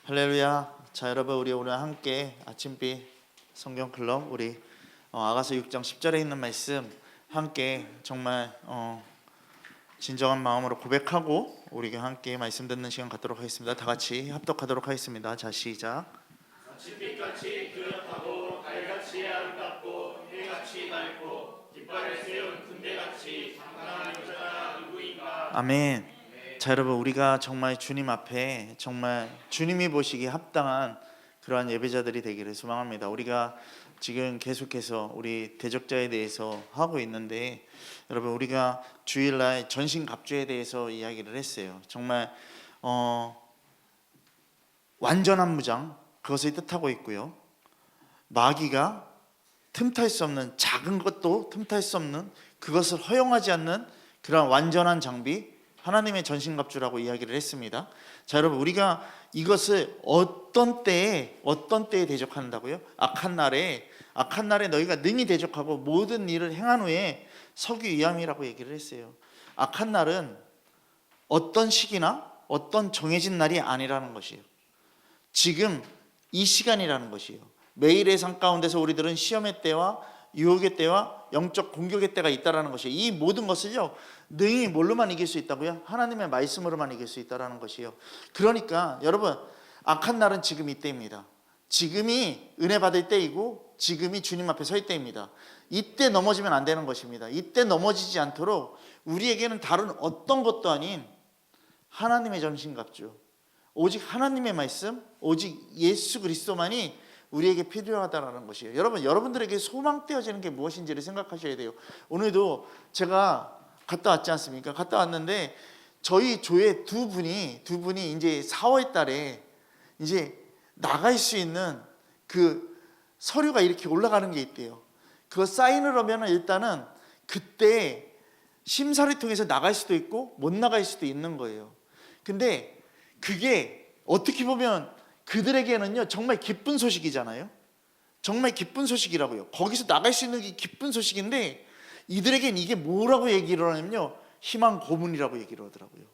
할렐루야. 자, 여러분, 우리 오늘 함께 아침비 성경클럽 우리 아가서 6장 10절에 있는 말씀 함께 정말 진정한 마음으로 고백하고 우리가 함께 말씀 듣는 시간 갖도록 하겠습니다. 다 같이 합독하도록 하겠습니다. 자, 시작. 아침빛같이 뚜렷하고 달같이 아름답고 해같이 맑고 깃발을 세운 군대같이 장관한 여자가 누구인가. 아멘. 자, 여러분, 우리가 정말 주님 앞에 정말 주님이 보시기에 합당한 그러한 예배자들이 되기를 소망합니다. 우리가 지금 계속해서 우리 대적자에 대해서 하고 있는데, 여러분, 우리가 주일날 전신갑주에 대해서 이야기를 했어요. 정말 완전한 무장, 그것을 뜻하고 있고요. 마귀가 틈탈 수 없는, 작은 것도 틈탈 수 없는, 그것을 허용하지 않는 그런 완전한 장비, 하나님의 전신갑주라고 이야기를 했습니다. 자, 여러분, 우리가 이것을 어떤 때에 대적한다고요? 악한 날에 너희가 능히 대적하고 모든 일을 행한 후에 서기 위함이라고 얘기를 했어요. 악한 날은 어떤 시기나 어떤 정해진 날이 아니라는 것이에요. 지금 이 시간이라는 것이에요. 매일의 삶 가운데서 우리들은 시험의 때와 유혹의 때와 영적 공격의 때가 있다라는 것이에요. 이 모든 것을요, 능히 뭘로만 이길 수 있다고요? 하나님의 말씀으로만 이길 수 있다라는 것이에요. 그러니까 여러분, 악한 날은 지금 이때입니다. 지금이 은혜 받을 때이고 지금이 주님 앞에 설 때입니다. 이때 넘어지면 안 되는 것입니다. 이때 넘어지지 않도록 우리에게는 다른 어떤 것도 아닌 하나님의 전신갑주, 오직 하나님의 말씀, 오직 예수 그리스도만이 우리에게 필요하다는 것이에요. 여러분들에게 소망되어지는 게 무엇인지를 생각하셔야 돼요. 오늘도 제가 갔다 왔지 않습니까? 갔다 왔는데 저희 조에 두 분이 이제 4월 달에 이제 나갈 수 있는 그 서류가 이렇게 올라가는 게 있대요. 그거 사인을 하면 일단은 그때 심사를 통해서 나갈 수도 있고 못 나갈 수도 있는 거예요. 근데 그게 어떻게 보면 그들에게는요, 정말 기쁜 소식이잖아요. 정말 기쁜 소식이라고요. 거기서 나갈 수 있는 게 기쁜 소식인데 이들에겐 이게 뭐라고 얘기를 하냐면요, 희망 고문이라고 얘기를 하더라고요.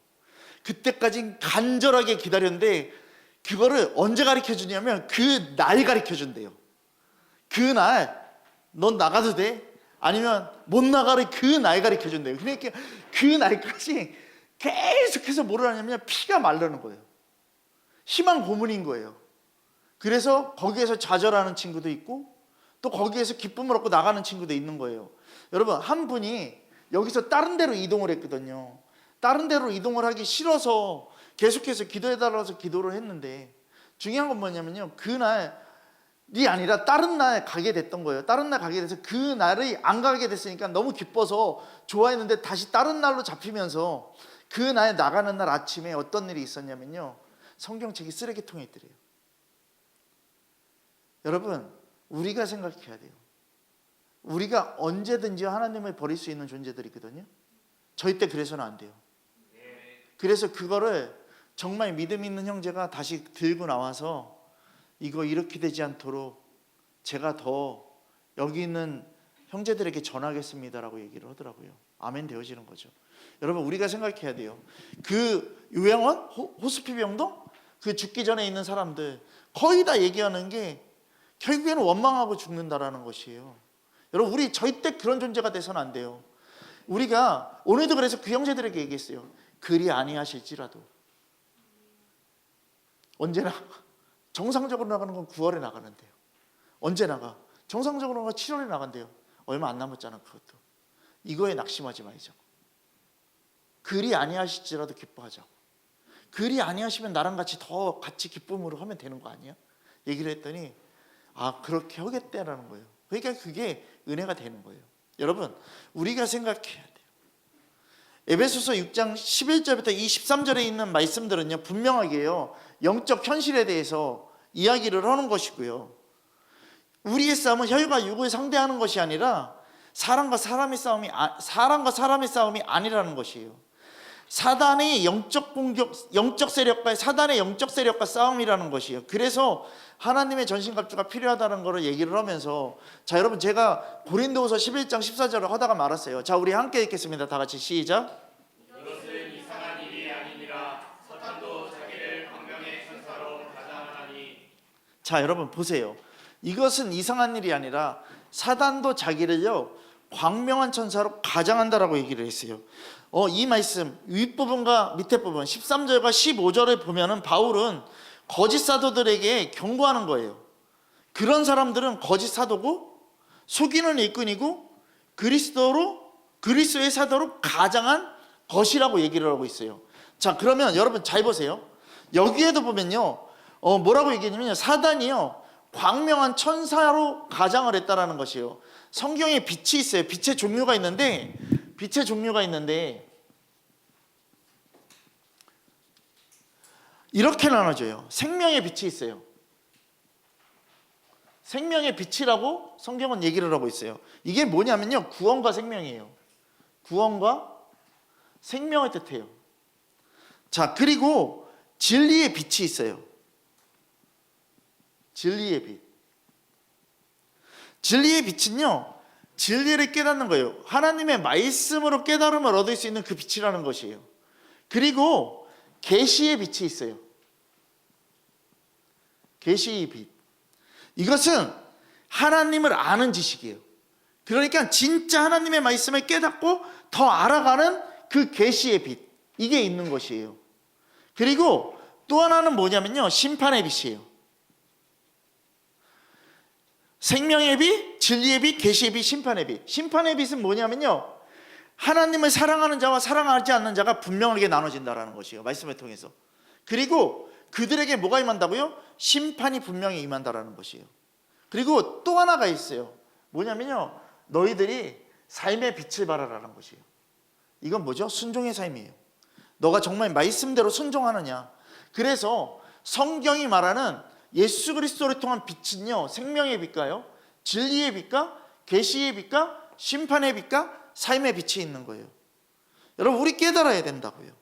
그때까지 간절하게 기다렸는데 그거를 언제 가르쳐 주냐면 그 날 가르쳐 준대요. 그날 넌 나가도 돼? 아니면 못 나가를 그 날 가르쳐 준대요. 그러니까 그 날까지 계속해서 뭐를 하냐면 피가 마르는 거예요. 희망 고문인 거예요. 그래서 거기에서 좌절하는 친구도 있고 또 거기에서 기쁨을 얻고 나가는 친구도 있는 거예요. 여러분, 한 분이 여기서 다른 데로 이동을 했거든요. 다른 데로 이동을 하기 싫어서 계속해서 기도해달라서 기도를 했는데, 중요한 건 뭐냐면요, 그날이 아니라 다른 날 가게 됐던 거예요. 다른 날 가게 돼서 그 날이 안 가게 됐으니까 너무 기뻐서 좋아했는데 다시 다른 날로 잡히면서 그 날 나가는 날 아침에 어떤 일이 있었냐면요, 성경책이 쓰레기통에 있더래요. 여러분, 우리가 생각해야 돼요. 우리가 언제든지 하나님을 버릴 수 있는 존재들이거든요. 절대 그래서는 안 돼요. 그래서 그거를 정말 믿음 있는 형제가 다시 들고 나와서 이거 이렇게 되지 않도록 제가 더 여기 있는 형제들에게 전하겠습니다라고 얘기를 하더라고요. 아멘 되어지는 거죠. 여러분, 우리가 생각해야 돼요. 그 요양원, 호스피 병동, 그 죽기 전에 있는 사람들 거의 다 얘기하는 게 결국에는 원망하고 죽는다라는 것이에요. 여러분, 우리 절대 그런 존재가 돼서는 안 돼요. 우리가 오늘도 그래서 그 형제들에게 얘기했어요. 그리 아니하실지라도 언제나 정상적으로 나가는 건 9월에 나가는데요. 언제 나가? 정상적으로 나가 7월에 나간대요. 얼마 안 남았잖아. 그것도 이거에 낙심하지 말자고. 그리 아니하실지라도 기뻐하자고. 그리 아니하시면 나랑 같이 더 같이 기쁨으로 하면 되는 거 아니야? 얘기를 했더니 그렇게 하겠다라는 거예요. 그러니까 그게 은혜가 되는 거예요. 여러분, 우리가 생각해야 돼요. 에베소서 6장 11절부터 23절에 있는 말씀들은요, 분명하게요, 영적 현실에 대해서 이야기를 하는 것이고요, 우리의 싸움은 혈과 육을 상대하는 것이 아니라 사람과 사람의 싸움이 아니라는 것이에요. 사단의 영적 공격, 영적 세력과 사단의 영적 세력과 싸움이라는 것이에요. 그래서 하나님의 전신갑주가 필요하다는 것을 얘기를 하면서, 자, 여러분, 제가 고린도후서 11장 14절을 하다가 말았어요. 자, 우리 함께 읽겠습니다. 다 같이 시작. 이것은 이상한 일이 아니니라. 사탄도 자기를 광명의 천사로 가장하는 자, 여러분 보세요. 이것은 이상한 일이 아니라 사단도 자기를요 광명한 천사로 가장한다라고 얘기를 했어요. 이 말씀 윗부분과 밑에 부분 13절과 15절을 보면은 바울은 거짓 사도들에게 경고하는 거예요. 그런 사람들은 거짓 사도고 속이는 일꾼이고 그리스도의 사도로 가장한 것이라고 얘기를 하고 있어요. 자, 그러면 여러분 잘 보세요. 여기에도 보면요 뭐라고 얘기하냐면요, 사단이요 광명한 천사로 가장을 했다라는 것이에요. 성경에 빛이 있어요. 빛의 종류가 있는데 이렇게 나눠져요. 생명의 빛이 있어요. 생명의 빛이라고 성경은 얘기를 하고 있어요. 이게 뭐냐면요, 구원과 생명이에요. 구원과 생명을 뜻해요. 자, 그리고 진리의 빛이 있어요. 진리의 빛. 진리의 빛은요 진리를 깨닫는 거예요. 하나님의 말씀으로 깨달음을 얻을 수 있는 그 빛이라는 것이에요. 그리고 계시의 빛이 있어요. 계시의 빛. 이것은 하나님을 아는 지식이에요. 그러니까 진짜 하나님의 말씀을 깨닫고 더 알아가는 그 계시의 빛, 이게 있는 것이에요. 그리고 또 하나는 뭐냐면요, 심판의 빛이에요. 생명의 빛, 진리의 빛, 계시의 빛, 심판의 빛. 심판의 빛은 뭐냐면요, 하나님을 사랑하는 자와 사랑하지 않는 자가 분명하게 나눠진다라는 것이에요. 말씀을 통해서. 그리고 그들에게 뭐가 임한다고요? 심판이 분명히 임한다라는 것이에요. 그리고 또 하나가 있어요. 뭐냐면요, 너희들이 삶의 빛을 발하라는 것이에요. 이건 뭐죠? 순종의 삶이에요. 너가 정말 말씀대로 순종하느냐. 그래서 성경이 말하는 예수 그리스도를 통한 빛은요, 생명의 빛과요, 진리의 빛과 계시의 빛과 심판의 빛과 삶의 빛이 있는 거예요. 여러분, 우리 깨달아야 된다고요.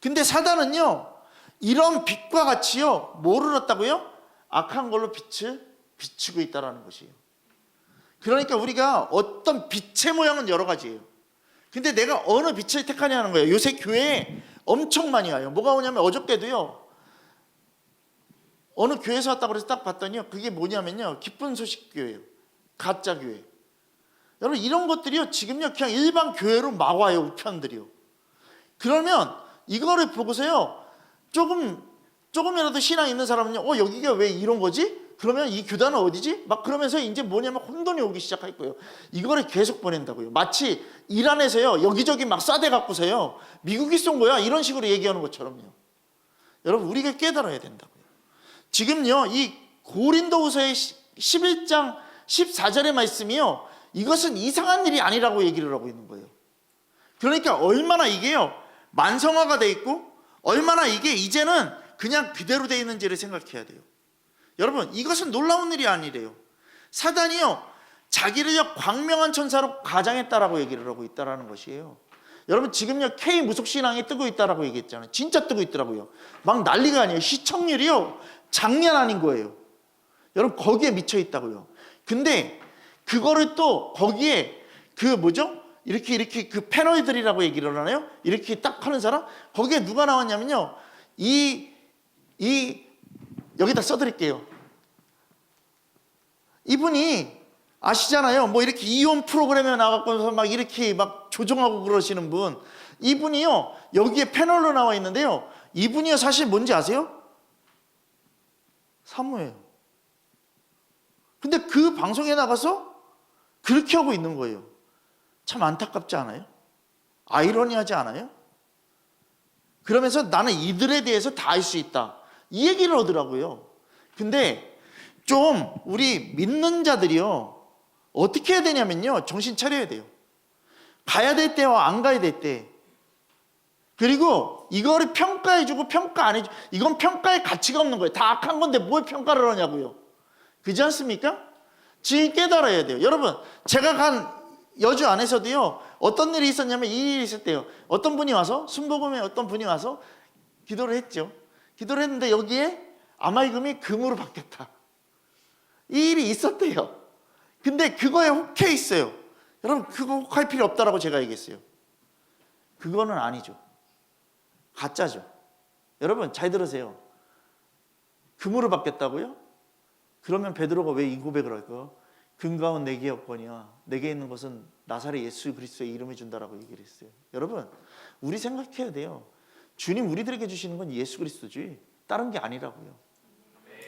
근데 사단은요 이런 빛과 같이요 뭐를 얻다고요? 악한 걸로 빛을 비추고 있다는 것이에요. 그러니까 우리가 어떤 빛의 모양은 여러 가지예요. 근데 내가 어느 빛을 택하냐는 거예요. 요새 교회에 엄청 많이 와요. 뭐가 오냐면 어저께도요 어느 교회에서 왔다고 그래서 딱 봤더니요, 그게 뭐냐면요, 기쁜 소식 교회예요. 가짜 교회. 여러분, 이런 것들이요 지금요 그냥 일반 교회로 막 와요. 우편들이요. 그러면 이거를 보고서요 조금이라도 신앙 있는 사람은요, 여기가 왜 이런 거지? 그러면 이 교단은 어디지? 막 그러면서 이제 뭐냐면 혼돈이 오기 시작할 거예요. 이거를 계속 보낸다고요. 마치 이란에서요 여기저기 막 쏴대 갖고서요 미국이 쏜 거야 이런 식으로 얘기하는 것처럼요. 여러분, 우리가 깨달아야 된다고요. 지금요 이 고린도후서의 11장 14절의 말씀이요, 이것은 이상한 일이 아니라고 얘기를 하고 있는 거예요. 그러니까 얼마나 이게요 만성화가 돼 있고 얼마나 이게 이제는 그냥 그대로 돼 있는지를 생각해야 돼요. 여러분, 이것은 놀라운 일이 아니래요. 사단이요 자기를요 광명한 천사로 가장했다라고 얘기를 하고 있다라는 것이에요. 여러분, 지금요 K 무속신앙이 뜨고 있다라고 얘기했잖아요. 진짜 뜨고 있더라고요. 막 난리가 아니에요. 시청률이요 장난 아닌 거예요. 여러분, 거기에 미쳐 있다고요. 근데 그거를 또 거기에 그 뭐죠? 이렇게 그 패널들이라고 얘기를 하나요? 이렇게 딱 하는 사람? 거기에 누가 나왔냐면요, 여기다 써드릴게요. 이분이 아시잖아요. 뭐 이렇게 이혼 프로그램에 나가서 막 이렇게 막 조종하고 그러시는 분. 이분이요 여기에 패널로 나와 있는데요, 이분이요 사실 뭔지 아세요? 사모예요. 근데 그 방송에 나가서 그렇게 하고 있는 거예요. 참 안타깝지 않아요? 아이러니하지 않아요? 그러면서 나는 이들에 대해서 다 알 수 있다, 이 얘기를 하더라고요. 근데 좀 우리 믿는 자들이요 어떻게 해야 되냐면요, 정신 차려야 돼요. 가야 될 때와 안 가야 될 때. 그리고 이거를 평가해주고 평가 안 해주고, 이건 평가의 가치가 없는 거예요. 다 악한 건데 뭘 평가를 하냐고요. 그렇지 않습니까? 지금 깨달아야 돼요. 여러분, 제가 간 여주 안에서도요 어떤 일이 있었냐면, 이 일이 있을 때요, 어떤 분이 와서 순복음에 어떤 분이 와서 기도를 했죠. 기도를 했는데 여기에 아말금이 금으로 바뀌었다, 이 일이 있었대요. 근데 그거에 혹해 있어요. 여러분, 그거 혹할 필요 없다라고 제가 얘기했어요. 그거는 아니죠. 가짜죠. 여러분 잘 들으세요. 금으로 바뀌었다고요? 그러면 베드로가 왜 이 고백을 할까? 금가운 내게 없거니와 내게 있는 것은 나사렛 예수 그리스도의 이름을 준다라고 얘기를 했어요. 여러분, 우리 생각해야 돼요. 주님 우리들에게 주시는 건 예수 그리스도지 다른 게 아니라고요.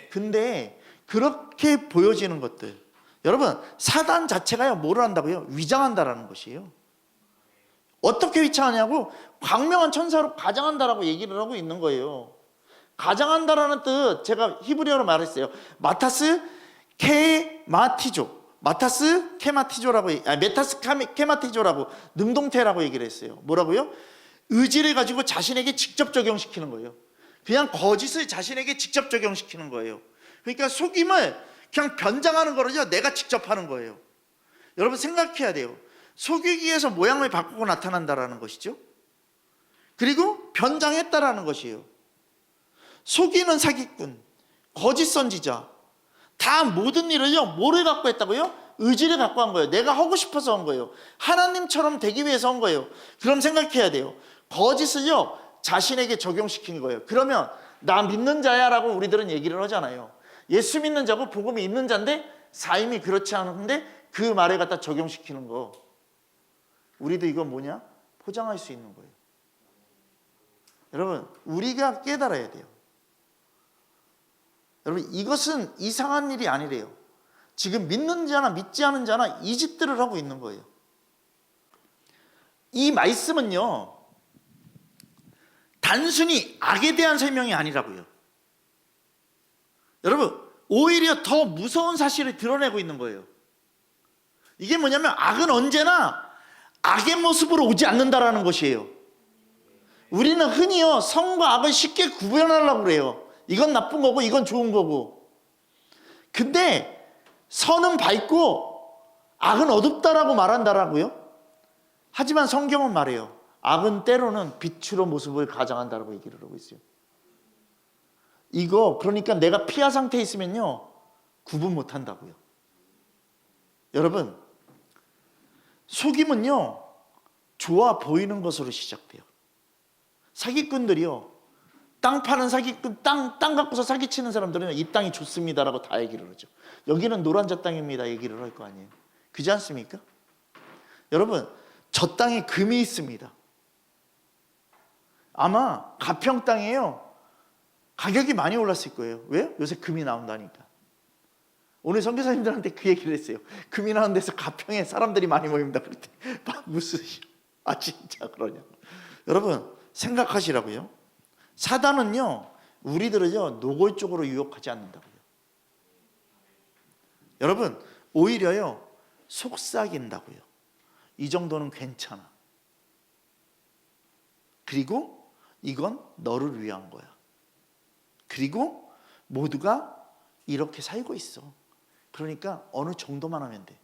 근데 그렇게 보여지는 것들, 여러분, 사단 자체가요 뭐를 한다고요? 위장한다라는 것이에요. 어떻게 위장하냐고? 광명한 천사로 가장한다라고 얘기를 하고 있는 거예요. 가장한다라는 뜻, 제가 히브리어로 말했어요. 마타스 케마티조, 마타스 케마티조라고, 메타스 케마티조라고, 능동태라고 얘기를 했어요. 뭐라고요? 의지를 가지고 자신에게 직접 적용시키는 거예요. 그냥 거짓을 자신에게 직접 적용시키는 거예요. 그러니까 속임을 그냥 변장하는 거죠. 내가 직접 하는 거예요. 여러분 생각해야 돼요. 속이기 위해서 모양을 바꾸고 나타난다라는 것이죠. 그리고 변장했다라는 것이에요. 속이는 사기꾼, 거짓 선지자, 다 모든 일을요 뭐를 갖고 했다고요? 의지를 갖고 한 거예요. 내가 하고 싶어서 한 거예요. 하나님처럼 되기 위해서 한 거예요. 그럼 생각해야 돼요. 거짓을요 자신에게 적용시킨 거예요. 그러면 나 믿는 자야 라고 우리들은 얘기를 하잖아요. 예수 믿는 자고 복음이 있는 자인데 삶이 그렇지 않은데 그 말에 갖다 적용시키는 거. 우리도 이건 뭐냐? 포장할 수 있는 거예요. 여러분 우리가 깨달아야 돼요. 여러분 이것은 이상한 일이 아니래요. 지금 믿는 자나 믿지 않은 자나 이 짓들을 하고 있는 거예요. 이 말씀은요 단순히 악에 대한 설명이 아니라고요. 여러분 오히려 더 무서운 사실을 드러내고 있는 거예요. 이게 뭐냐면 악은 언제나 악의 모습으로 오지 않는다라는 것이에요. 우리는 흔히요 선과 악을 쉽게 구별하려고 그래요. 이건 나쁜 거고 이건 좋은 거고. 근데 선은 밝고 악은 어둡다라고 말한다라고요. 하지만 성경은 말해요. 악은 때로는 빛으로 모습을 가장한다라고 얘기를 하고 있어요. 이거 그러니까 내가 피하 상태에 있으면요 구분 못한다고요. 여러분 속임은요 좋아 보이는 것으로 시작돼요. 사기꾼들이요 땅 파는 사기꾼, 땅 갖고서 사기치는 사람들은 이 땅이 좋습니다라고 다 얘기를 하죠. 여기는 노란자 땅입니다 얘기를 할 거 아니에요. 그렇지 않습니까? 여러분 저 땅에 금이 있습니다. 아마 가평 땅에요 가격이 많이 올랐을 거예요. 왜요? 요새 금이 나온다니까. 오늘 선교사님들한테 그 얘기를 했어요. 금이 나온 데서 가평에 사람들이 많이 모입니다. 그랬더니 무슨 진짜 그러냐고. 여러분 생각하시라고요. 사단은요 우리들을요 노골적으로 유혹하지 않는다고요. 여러분 오히려요 속삭인다고요. 이 정도는 괜찮아. 그리고 이건 너를 위한 거야. 그리고 모두가 이렇게 살고 있어. 그러니까 어느 정도만 하면 돼.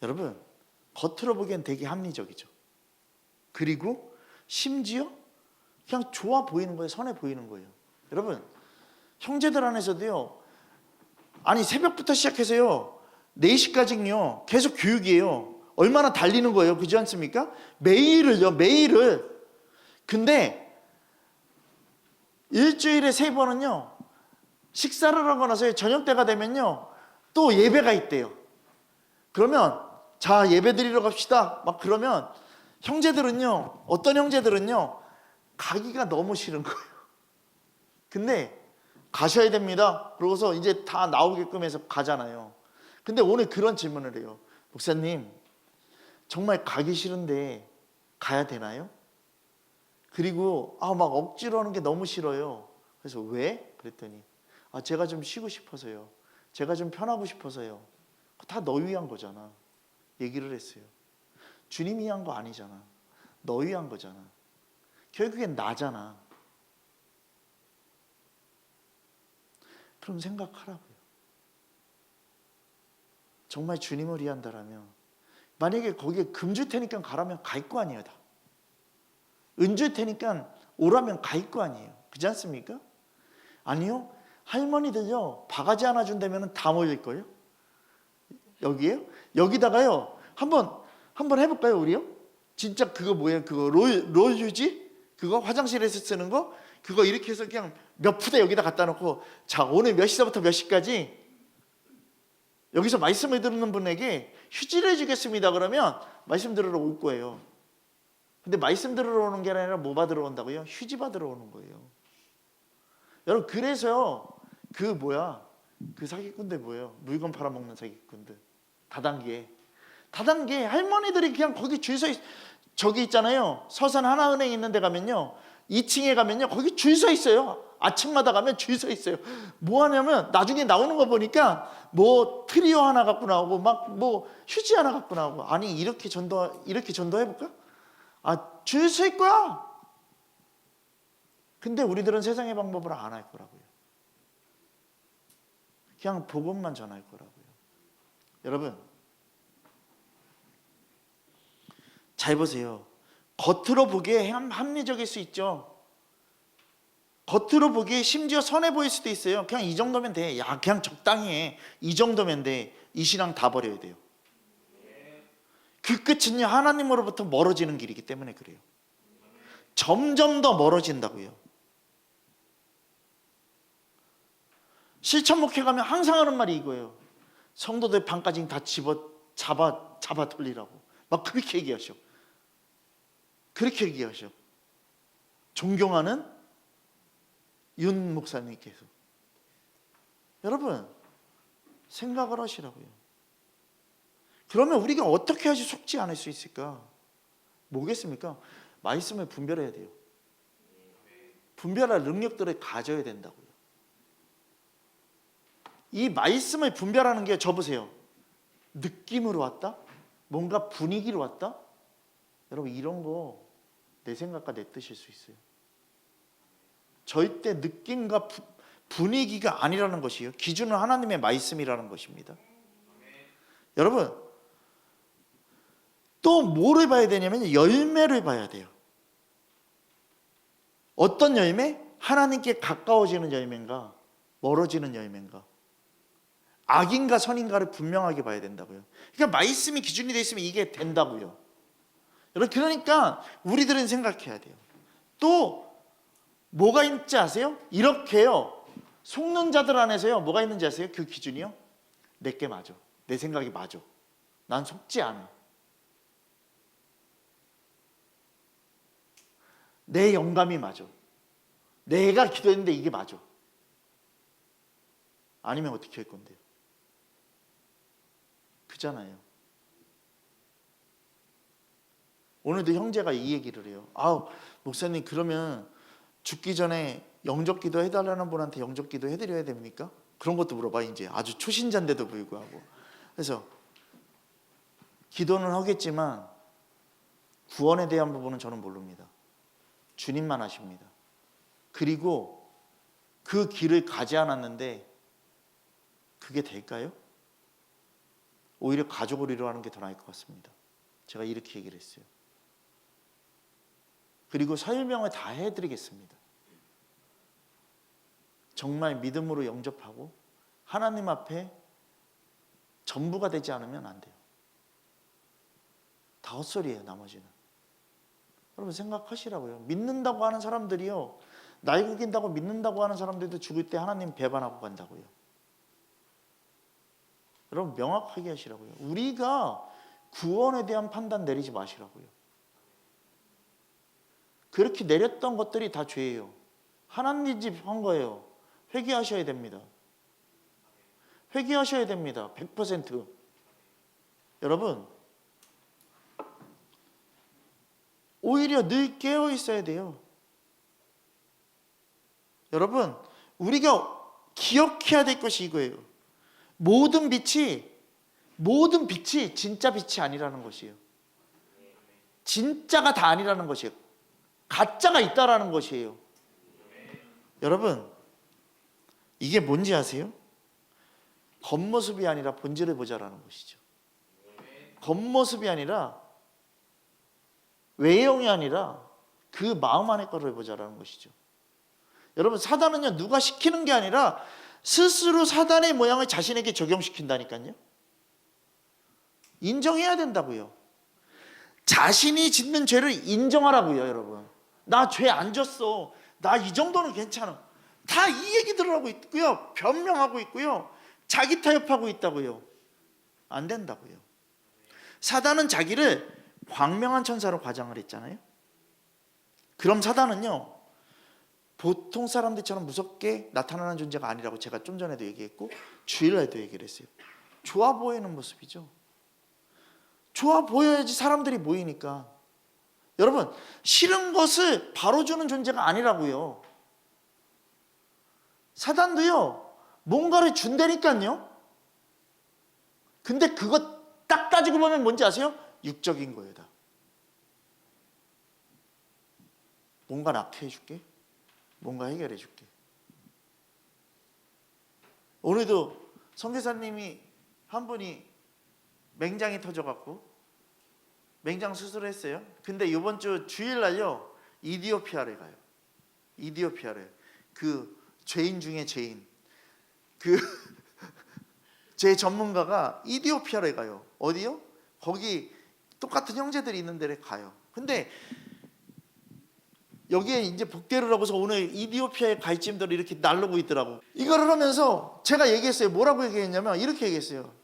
여러분 겉으로 보기엔 되게 합리적이죠. 그리고 심지어 그냥 좋아 보이는 거예요. 선해 보이는 거예요. 여러분 형제들 안에서도요 아니 새벽부터 시작해서요 4시까지요 계속 교육이에요. 얼마나 달리는 거예요. 그렇지 않습니까? 매일을. 근데 일주일에 3번은요 식사를 하고 나서 저녁 때가 되면요 또 예배가 있대요. 그러면 자 예배 드리러 갑시다 막 그러면 형제들은요 어떤 형제들은요 가기가 너무 싫은 거예요. 근데 가셔야 됩니다. 그러고서 이제 다 나오게끔 해서 가잖아요. 근데 오늘 그런 질문을 해요. 목사님 정말 가기 싫은데 가야 되나요? 그리고 막 억지로 하는 게 너무 싫어요. 그래서 왜? 그랬더니 제가 좀 쉬고 싶어서요. 제가 좀 편하고 싶어서요. 다 너 위한 거잖아. 얘기를 했어요. 주님이 위한 거 아니잖아. 너 위한 거잖아. 결국엔 나잖아. 그럼 생각하라고요. 정말 주님을 위한다라면 만약에 거기에 금 줄 테니까 가라면 갈 거 아니에요. 다. 은 줄 테니까 오라면 갈 거 아니에요. 그렇지 않습니까? 아니요. 할머니들요 바가지 하나 준다면 다 모일걸요. 여기에요? 여기다가요 한번 해볼까요 우리요? 진짜 그거 뭐예요? 그거 롤 유지? 그거 화장실에서 쓰는 거 그거 이렇게 해서 그냥 몇 푸대 여기다 갖다 놓고 자 오늘 몇 시부터 몇 시까지 여기서 말씀을 듣는 분에게 휴지를 해주겠습니다. 그러면 말씀 들으러 올 거예요. 근데 말씀 들으러 오는 게 아니라 뭐 받으러 온다고요? 휴지 받으러 오는 거예요. 여러분 그래서 그 사기꾼들 뭐예요? 물건 팔아먹는 사기꾼들. 다단계 할머니들이 그냥 거기 줄 서 저기 있잖아요. 서산 하나은행 있는 데 가면요. 2층에 가면요. 거기 줄 서 있어요. 아침마다 가면 줄 서 있어요. 뭐 하냐면 나중에 나오는 거 보니까 뭐 트리오 하나 갖고 나오고 막 뭐 휴지 하나 갖고 나오고 아니 이렇게 전도해 볼까? 줄 설 거야. 근데 우리들은 세상의 방법을 안 할 거라고요. 그냥 복음만 전할 거라고요. 여러분 잘 보세요. 겉으로 보기에 합리적일 수 있죠. 겉으로 보기에 심지어 선해 보일 수도 있어요. 그냥 이 정도면 돼. 야 그냥 적당히 해. 이 정도면 돼. 이 신앙 다 버려야 돼요. 그 끝은요 하나님으로부터 멀어지는 길이기 때문에 그래요. 점점 더 멀어진다고요. 실천 목회 가면 항상 하는 말이 이거예요. 성도들 반까지 다 잡아 돌리라고 막 그렇게 얘기하셔. 존경하는 윤 목사님께서. 여러분 생각을 하시라고요. 그러면 우리가 어떻게 하지 속지 않을 수 있을까? 뭐겠습니까? 말씀을 분별해야 돼요. 분별할 능력들을 가져야 된다고요. 이 말씀을 분별하는 게 저 보세요. 느낌으로 왔다? 뭔가 분위기로 왔다? 여러분 이런 거 내 생각과 내 뜻일 수 있어요. 절대 느낌과 분위기가 아니라는 것이에요. 기준은 하나님의 말씀이라는 것입니다. 여러분 또 뭐를 봐야 되냐면 열매를 봐야 돼요. 어떤 열매? 하나님께 가까워지는 열매인가 멀어지는 열매인가 악인가 선인가를 분명하게 봐야 된다고요. 그러니까 말씀이 기준이 되어 있으면 이게 된다고요. 여러분 그러니까 우리들은 생각해야 돼요. 또 뭐가 있지 아세요? 이렇게요. 속는 자들 안에서요. 뭐가 있는지 아세요? 그 기준이요. 내게 맞아. 내 생각이 맞아. 난 속지 않아. 내 영감이 맞아. 내가 기도했는데 이게 맞아. 아니면 어떻게 할 건데요? 그잖아요. 오늘도 형제가 이 얘기를 해요. 목사님 그러면 죽기 전에 영접기도 해달라는 분한테 영접기도 해드려야 됩니까? 그런 것도 물어봐. 이제 아주 초신자인데도 불구하고. 그래서 기도는 하겠지만 구원에 대한 부분은 저는 모릅니다. 주님만 아십니다. 그리고 그 길을 가지 않았는데 그게 될까요? 오히려 가족을 위로하는 게 더 나을 것 같습니다. 제가 이렇게 얘기를 했어요. 그리고 설명을 다 해드리겠습니다. 정말 믿음으로 영접하고 하나님 앞에 전부가 되지 않으면 안 돼요. 다 헛소리예요. 나머지는. 여러분 생각하시라고요. 믿는다고 하는 사람들이요. 날 구긴다고 믿는다고 하는 사람들도 죽을 때 하나님 배반하고 간다고요. 여러분 명확하게 하시라고요. 우리가 구원에 대한 판단 내리지 마시라고요. 그렇게 내렸던 것들이 다 죄예요. 하나님 집 한 거예요. 회개하셔야 됩니다. 회개하셔야 됩니다. 100%. 여러분 오히려 늘 깨어 있어야 돼요. 여러분 우리가 기억해야 될 것이 이거예요. 모든 빛이 진짜 빛이 아니라는 것이에요. 진짜가 다 아니라는 것이에요. 가짜가 있다라는 것이에요. 여러분 이게 뭔지 아세요? 겉모습이 아니라 본질을 보자라는 것이죠. 겉모습이 아니라 외형이 아니라 그 마음 안의 거를 보자라는 것이죠. 여러분 사단은요 누가 시키는 게 아니라 스스로 사단의 모양을 자신에게 적용시킨다니까요. 인정해야 된다고요. 자신이 짓는 죄를 인정하라고요. 여러분 나 죄 안 졌어. 나 이 정도는 괜찮아. 다 이 얘기들을 하고 있고요. 변명하고 있고요. 자기 타협하고 있다고요. 안 된다고요. 사단은 자기를 광명한 천사로 과장을 했잖아요. 그럼 사단은요, 보통 사람들처럼 무섭게 나타나는 존재가 아니라고 제가 좀 전에도 얘기했고 주일날도 얘기를 했어요. 좋아 보이는 모습이죠. 좋아 보여야지 사람들이 모이니까. 여러분, 싫은 것을 바로 주는 존재가 아니라고요. 사단도요, 뭔가를 준다니까요. 근데 그거 딱 따지고 보면 뭔지 아세요? 육적인 거예요. 다. 뭔가 낫게 해줄게. 뭔가 해결해 줄게. 오늘도 선교사님이 한 분이 맹장이 터져갖고 맹장 수술했어요. 근데 이번 주 주일날요, 이디오피아를 가요. 이디오피아를. 그 죄인 중에 죄인, 그 제 전문가가 이디오피아를 가요. 어디요? 거기 똑같은 형제들이 있는 데를 가요. 근데 여기에 이제 복대를 하고서 오늘 이디오피아에 갈 짐들을 이렇게 날르고 있더라고. 이거를 하면서 제가 얘기했어요. 뭐라고 얘기했냐면 이렇게 얘기했어요.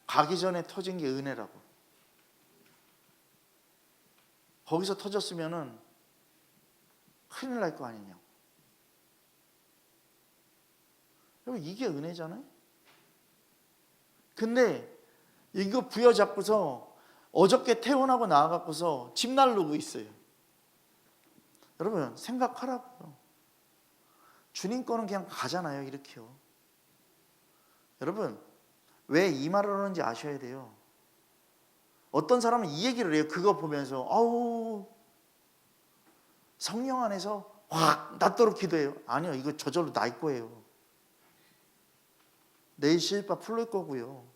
가기 전에 터진 게 은혜라고. 거기서 터졌으면은 큰일 날 거 아니냐고. 여러분, 이게 은혜잖아요. 근데 이거 부여잡고서 어저께 퇴원하고 나와갖고서 집 날르고 있어요. 여러분, 생각하라고요. 주님 거는 그냥 가잖아요. 이렇게요. 여러분, 왜 이 말을 하는지 아셔야 돼요. 어떤 사람은 이 얘기를 해요. 그거 보면서 아우, 성령 안에서 확 낫도록 기도해요. 아니요, 이거 저절로 날 거예요. 내일 시일바 풀릴 거고요.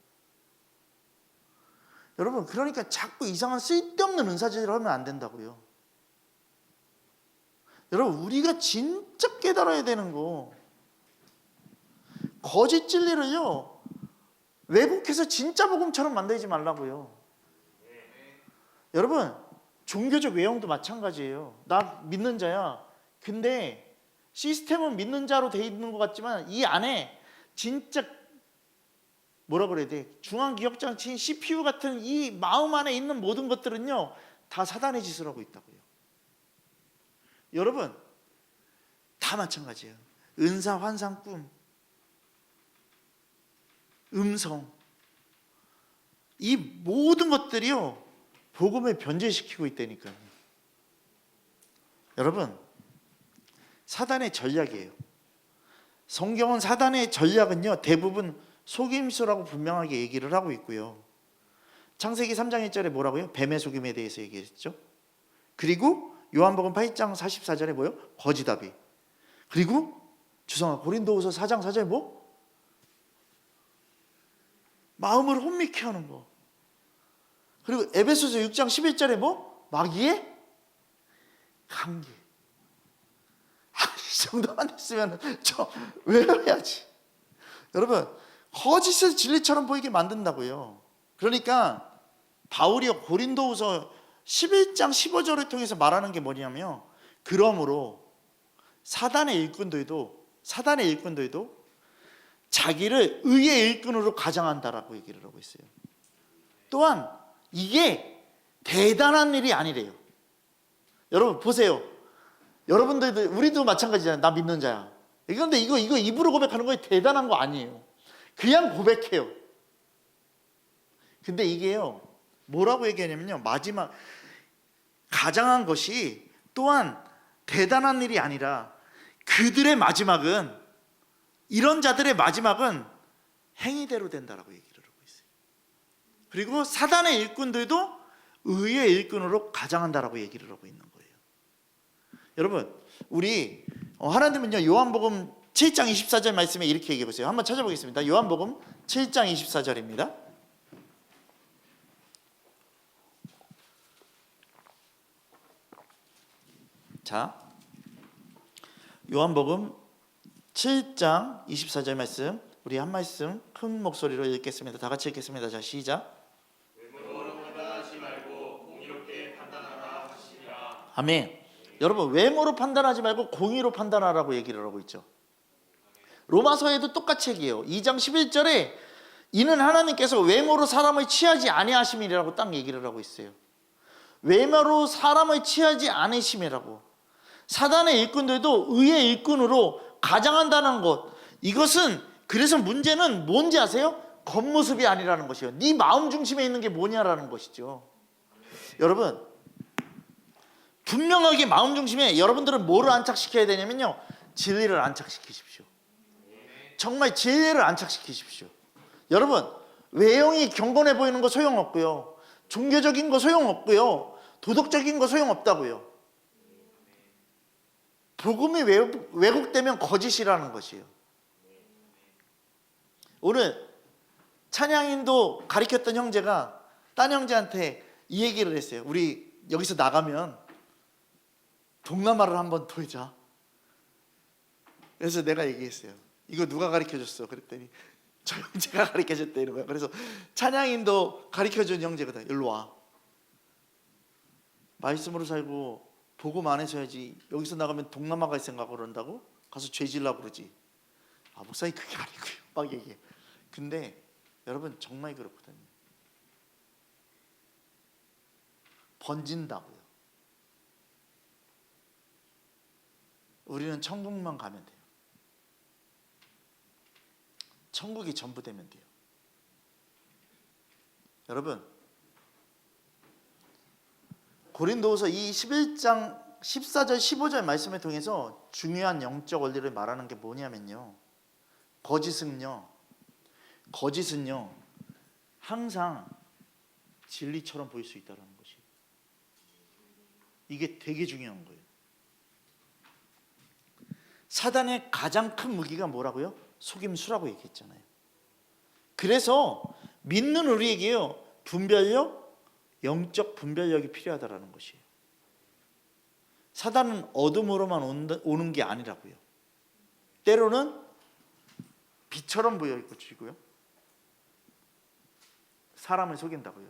여러분, 그러니까 자꾸 이상한 쓸데없는 은사질을 하면 안 된다고요. 여러분, 우리가 진짜 깨달아야 되는 거, 거짓 진리를요, 왜곡해서 진짜 복음처럼 만들지 말라고요. 여러분, 종교적 외형도 마찬가지예요. 나 믿는 자야. 근데 시스템은 믿는 자로 돼 있는 것 같지만 이 안에 진짜 뭐라 그래야 돼? 중앙기억장치인 CPU 같은 이 마음 안에 있는 모든 것들은요, 다 사단의 짓을 하고 있다고요. 여러분, 다 마찬가지예요. 은사, 환상, 꿈, 음성, 이 모든 것들이요, 복음을 변질시키고 있다니까요. 여러분, 사단의 전략이에요. 성경은 사단의 전략은요, 대부분 속임수라고 분명하게 얘기를 하고 있고요. 창세기 3장 1절에 뭐라고요? 뱀의 속임에 대해서 얘기했죠. 그리고 요한복음 8장 44절에 뭐요? 거짓아비. 그리고 주성아, 고린도후서 4장 4절에 뭐? 마음을 혼미케 하는 거. 그리고 에베소서 6장 11절에 뭐? 마귀의 관계. 이 정도만 했으면 저 외워야지. 여러분, 거짓을 진리처럼 보이게 만든다고요. 그러니까 바울이 고린도후서 11장 15절을 통해서 말하는 게 뭐냐면, 그러므로 사단의 일꾼들도 자기를 의의 일꾼으로 가장한다라고 얘기를 하고 있어요. 또한 이게 대단한 일이 아니래요. 여러분 보세요. 여러분들도, 우리도 마찬가지잖아요. 나 믿는 자야. 그런데 이거 입으로 고백하는 거 대단한 거 아니에요. 그냥 고백해요. 근데 이게요, 뭐라고 얘기하냐면요, 마지막 가장한 것이 또한 대단한 일이 아니라 그들의 마지막은, 이런 자들의 마지막은 행위대로 된다라고 얘기를 하고 있어요. 그리고 사단의 일꾼들도 의의 일꾼으로 가장한다라고 얘기를 하고 있는 거예요. 여러분, 우리 하나님은요, 요한복음 7장 24절 말씀에 이렇게 얘기해 보세요. 한번 찾아보겠습니다. 요한복음 7장 24절입니다. 자, 요한복음 7장 24절 말씀, 우리 한 말씀 큰 목소리로 읽겠습니다. 다 같이 읽겠습니다. 자, 시작. 외모로 판단하지 말고 공의롭게 판단하라 하시니라. 아멘. 여러분, 외모로 판단하지 말고 공의로 판단하라고 얘기를 하고 있죠. 로마서에도 똑같이 얘기해요. 2장 11절에 이는 하나님께서 외모로 사람을 취하지 아니하심이라고 딱 얘기를 하고 있어요. 외모로 사람을 취하지 않으심이라고. 사단의 일꾼들도 의의 일꾼으로 가장한다는 것, 이것은, 그래서 문제는 뭔지 아세요? 겉모습이 아니라는 것이에요. 네 마음 중심에 있는 게 뭐냐라는 것이죠. 여러분, 분명하게 마음 중심에 여러분들은 뭐를 안착시켜야 되냐면요, 진리를 안착시키십시오. 정말 진리를 안착시키십시오. 여러분, 외형이 경건해 보이는 거 소용없고요, 종교적인 거 소용없고요, 도덕적인 거 소용없다고요. 복음이 왜곡되면 거짓이라는 것이에요. 오늘 찬양인도 가르쳤던 형제가 딴 형제한테 이 얘기를 했어요. 우리 여기서 나가면 동남아를 한번 돌자. 그래서 내가 얘기했어요. 이거 누가 가르쳐줬어? 그랬더니 저 형제가 가르쳐줬대 이런 거야. 그래서 찬양인도 가르쳐준 형제거든. 일로 와. 말씀으로 살고 복음 안에서 해야지. 여기서 나가면 동남아 갈 생각을 한다고? 가서 죄질라고 그러지. 아, 목사님 그게 아니고요. 막 얘기해. 근데 여러분 정말 그렇거든요. 번진다고요. 우리는 천국만 가면 돼요. 천국이 전부 되면 돼요. 여러분, 고린도후서 이 11장 14절 15절 말씀을 통해서 중요한 영적 원리를 말하는 게 뭐냐면요, 거짓은요 항상 진리처럼 보일 수 있다는 것이, 이게 되게 중요한 거예요. 사단의 가장 큰 무기가 뭐라고요? 속임수라고 얘기했잖아요. 그래서 믿는 우리에게요, 분별력, 영적 분별력이 필요하다라는 것이에요. 사단은 어둠으로만 오는 게 아니라고요. 때로는 빛처럼 보이고요, 사람을 속인다고요.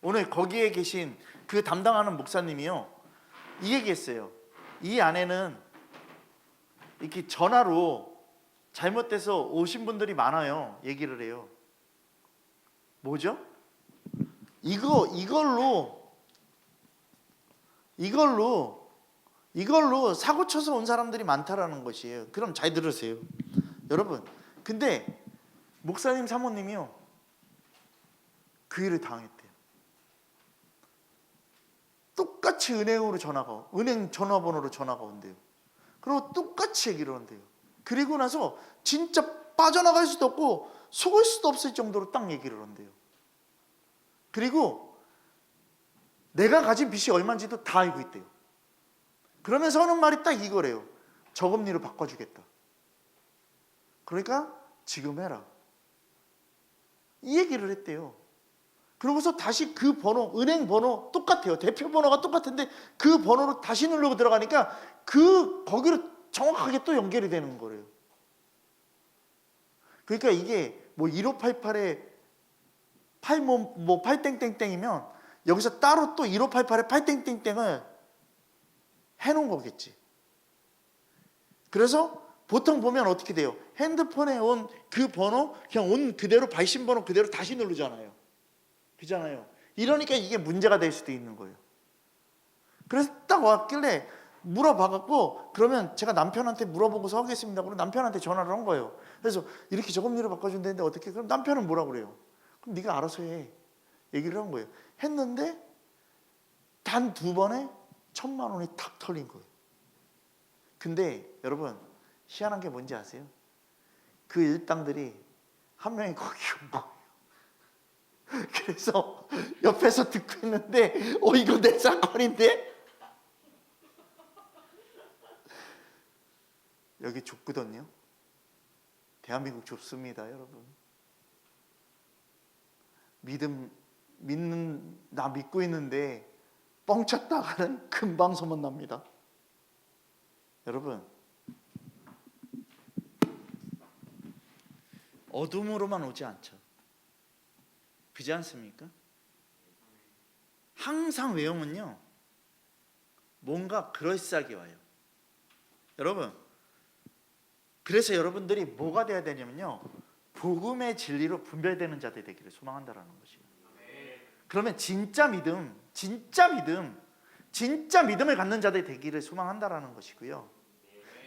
오늘 거기에 계신 그 담당하는 목사님이요, 이 얘기했어요. 이 안에는 이렇게 전화로 잘못돼서 오신 분들이 많아요. 얘기를 해요. 뭐죠? 이걸로 사고 쳐서 온 사람들이 많다라는 것이에요. 그럼 잘 들으세요. 여러분, 근데 목사님 사모님이요, 그 일을 당했대요. 똑같이 은행 전화번호로 전화가 온대요. 그리고 똑같이 얘기를 한대요. 그리고 나서 진짜 빠져나갈 수도 없고 속을 수도 없을 정도로 딱 얘기를 한대요. 그리고 내가 가진 빚이 얼마인지도 다 알고 있대요. 그러면서 하는 말이 딱 이거래요. 저금리로 바꿔주겠다. 그러니까 지금 해라. 이 얘기를 했대요. 그러고서 다시 그 번호, 은행 번호 똑같아요. 대표 번호가 똑같은데 그 번호로 다시 누르고 들어가니까 거기로 정확하게 또 연결이 되는 거래요. 그러니까 이게 뭐 1588에 8땡땡땡이면 여기서 따로 또 1588에 8땡땡땡을 해놓은 거겠지. 그래서 보통 보면 어떻게 돼요? 핸드폰에 온 그 번호 그냥 온 그대로 발신 번호 그대로 다시 누르잖아요. 그잖아요. 이러니까 이게 문제가 될 수도 있는 거예요. 그래서 딱 왔길래 물어봐갖고, 그러면 제가 남편한테 물어보고서 하겠습니다. 그럼 남편한테 전화를 한 거예요. 그래서 이렇게 저금리로 바꿔준다는데 어떻게? 그럼 남편은 뭐라 그래요? 그럼 네가 알아서 해. 얘기를 한 거예요. 했는데 단 2번에 1,000만 원이 탁 털린 거예요. 근데 여러분, 희한한 게 뭔지 아세요? 그 일당들이 한 명이 거기 온 거예요. 그래서 옆에서 듣고 있는데 이거 내 사건인데? 여기 좁거든요. 대한민국 좁습니다, 여러분. 나 믿고 있는데 뻥쳤다가는 금방 소문납니다. 여러분, 어둠으로만 오지 않죠. 그렇지 않습니까? 항상 외형은요, 뭔가 그럴싸하게 와요. 여러분, 그래서 여러분들이 뭐가 돼야 되냐면요, 복음의 진리로 분별되는 자들이 되기를 소망한다라는 것이에요. 그러면 진짜 믿음, 진짜 믿음을 갖는 자들이 되기를 소망한다라는 것이고요.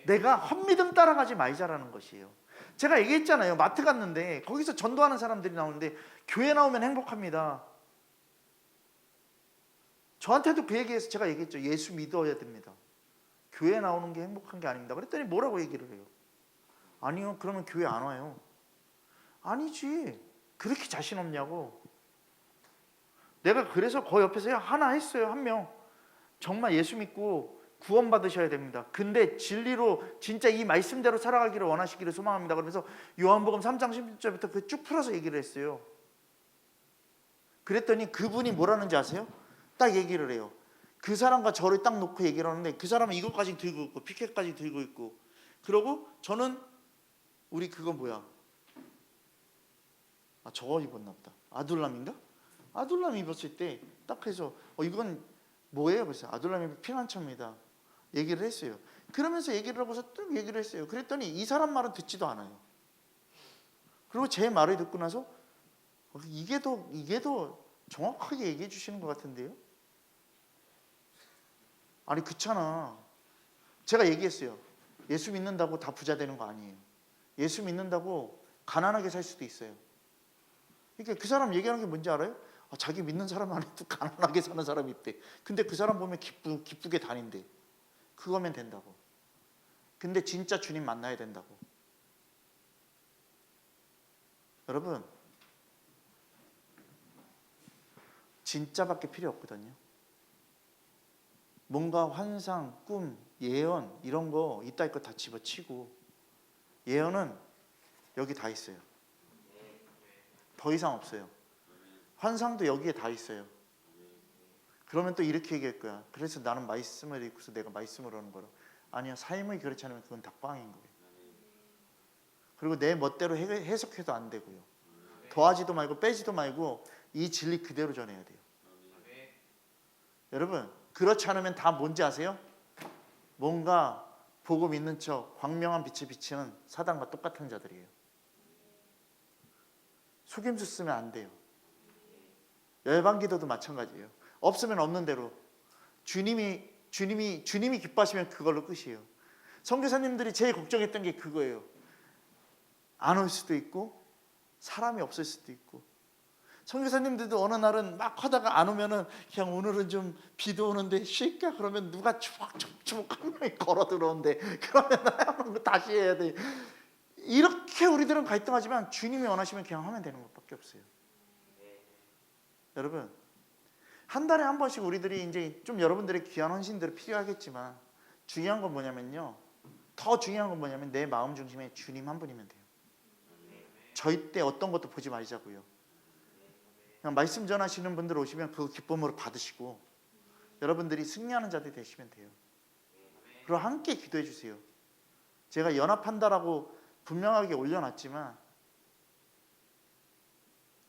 내가 헛믿음 따라가지 말자라는 것이에요. 제가 얘기했잖아요. 마트 갔는데 거기서 전도하는 사람들이 나오는데 교회 나오면 행복합니다. 저한테도 그 얘기해서 제가 얘기했죠. 예수 믿어야 됩니다. 교회 나오는 게 행복한 게 아닙니다. 그랬더니 뭐라고 얘기를 해요? 아니요, 그러면 교회 안 와요. 아니지, 그렇게 자신 없냐고. 내가 그래서 그 옆에서 하나 했어요. 한 명. 정말 예수 믿고 구원 받으셔야 됩니다. 근데 진리로 진짜 이 말씀대로 살아가기를 원하시기를 소망합니다. 그러면서 요한복음 3장 16절부터 그 쭉 풀어서 얘기를 했어요. 그랬더니 그분이 뭐라는지 아세요? 딱 얘기를 해요. 그 사람과 저를 딱 놓고 얘기를 하는데 그 사람은 이것까지 들고 있고 피켓까지 들고 있고, 그러고 저는 우리 그거 뭐야? 저거 입었나 보다. 아둘람인가? 아둘람 입었을 때 딱 해서 이건 뭐예요? 그래서 아둘람이 피난처입니다. 얘기를 했어요. 그러면서 얘기를 하고서 또 얘기를 했어요. 그랬더니 이 사람 말은 듣지도 않아요. 그리고 제 말을 듣고 나서 이게 더 정확하게 얘기해 주시는 것 같은데요? 아니 그렇잖아. 제가 얘기했어요. 예수 믿는다고 다 부자 되는 거 아니에요. 예수 믿는다고 가난하게 살 수도 있어요. 그러니까 그 사람 얘기하는 게 뭔지 알아요? 자기 믿는 사람 안에도 가난하게 사는 사람이 있대. 근데 그 사람 보면 기쁘게 다닌대. 그거면 된다고. 근데 진짜 주님 만나야 된다고. 여러분, 진짜밖에 필요 없거든요. 뭔가 환상, 꿈, 예언 이런 거 이따 거 다 집어치고, 예언은 여기 다 있어요. 더 이상 없어요. 환상도 여기에 다 있어요. 그러면 또 이렇게 얘기할 거야. 그래서 나는 말씀을 읽고서 내가 말씀을 하는 거라. 아니야, 삶이 그렇지 않으면 그건 다 꽝인 거예요. 그리고 내 멋대로 해석해도 안 되고요. 더하지도 말고 빼지도 말고 이 진리 그대로 전해야 돼요. 여러분, 그렇지 않으면 다 뭔지 아세요? 뭔가 복음 있는 척 광명한 빛을 비치는 사단과 똑같은 자들이에요. 속임수 쓰면 안 돼요. 열방기도도 마찬가지예요. 없으면 없는 대로 주님이 기뻐하시면 그걸로 끝이에요. 선교사님들이 제일 걱정했던 게 그거예요. 안 올 수도 있고 사람이 없을 수도 있고. 선교사님들도 어느 날은 막 하다가 안 오면은 그냥 오늘은 좀 비도 오는데 쉴까 그러면 누가 주먹주먹 한 명이 걸어 들어온대. 그러면 다시 해야 돼. 이렇게 우리들은 갈등하지만 주님이 원하시면 그냥 하면 되는 것밖에 없어요. 여러분, 한 달에 한 번씩 우리들이 이제 좀 여러분들의 귀한 헌신들이 필요하겠지만 중요한 건 뭐냐면요, 더 중요한 건 뭐냐면 내 마음 중심에 주님 한 분이면 돼요. 절대 어떤 것도 보지 말자고요. 그냥 말씀 전하시는 분들 오시면 그 기쁨으로 받으시고 여러분들이 승리하는 자들이 되시면 돼요. 그리고 함께 기도해 주세요. 제가 연합한다라고 분명하게 올려놨지만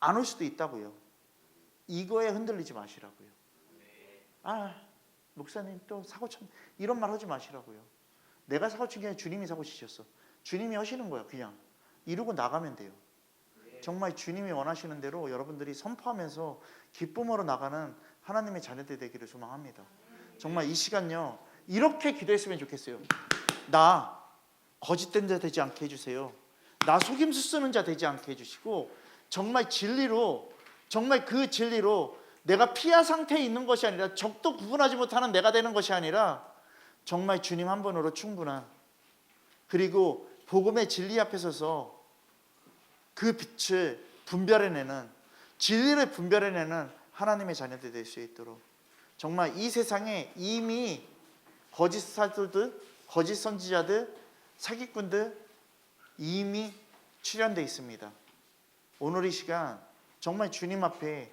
안 올 수도 있다고요. 이거에 흔들리지 마시라고요. 목사님 또 사고 쳤, 이런 말 하지 마시라고요. 내가 사고 친 게 아니라 주님이 사고 치셨어. 주님이 하시는 거야. 그냥 이루고 나가면 돼요. 정말 주님이 원하시는 대로 여러분들이 선포하면서 기쁨으로 나가는 하나님의 자녀들 되기를 소망합니다. 정말 이 시간요, 이렇게 기도했으면 좋겠어요. 나 거짓된 자 되지 않게 해주세요. 나 속임수 쓰는 자 되지 않게 해주시고, 정말 진리로, 정말 그 진리로 내가 피하 상태에 있는 것이 아니라 적도 구분하지 못하는 내가 되는 것이 아니라 정말 주님 한 분으로 충분한, 그리고 복음의 진리 앞에 서서 그 빛을 분별해내는, 진리를 분별해내는 하나님의 자녀들이 될 수 있도록, 정말 이 세상에 이미 거짓 사도들, 거짓 선지자들, 사기꾼들 이미 출현되어 있습니다. 오늘 이 시간 정말 주님 앞에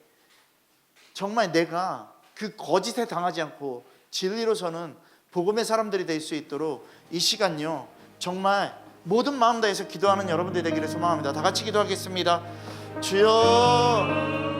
정말 내가 그 거짓에 당하지 않고 진리로 서는 복음의 사람들이 될 수 있도록 이 시간요, 정말 모든 마음 다해서 기도하는 여러분들 되기를 소망합니다. 다 같이 기도하겠습니다. 주여